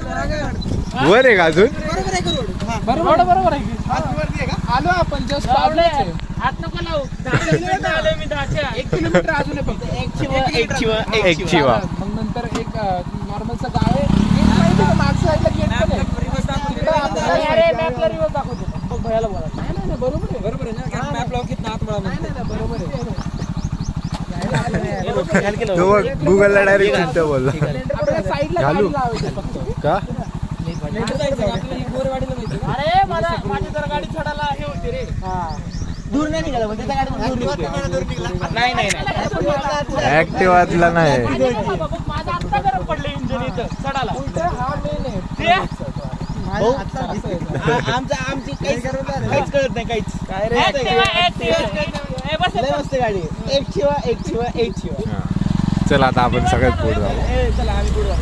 वर आहे का अजून? बरोबर आहे की आलो आपण जस्ट हात नको लावू 1 किलोमीटर अजून आहे फक्त एक शिवा मग नंतर एक नॉर्मलचं गाव आहे मागच्या साईडला गेट पण आहे. अरे मॅपला रिव्हर दाखवतो बघ भैयाला बोला. नाही बरोबर आहे ना मॅप लावून आत मला बरोबर आहे. गुगलला डायरेक्ट चिंता बोलला आपल्या साईडला गाडी लावायची फक्त का? अरे माझी जरा गाडी चढायला हे होते रे. दूर नाही निघाला म्हणजे त्या गाडीतून नाही ऍक्टिव्हातला नाही. माझं आत्ता गरम पडलं इंजिन इथं चढायला. हा मेन आहे आमची काहीच कळत नाही काहीच. काय रे मस्त गाडी एक शिवा चला आता आपण सगळ्यात पुढे जाऊ. चला आम्ही पुढे जाऊ.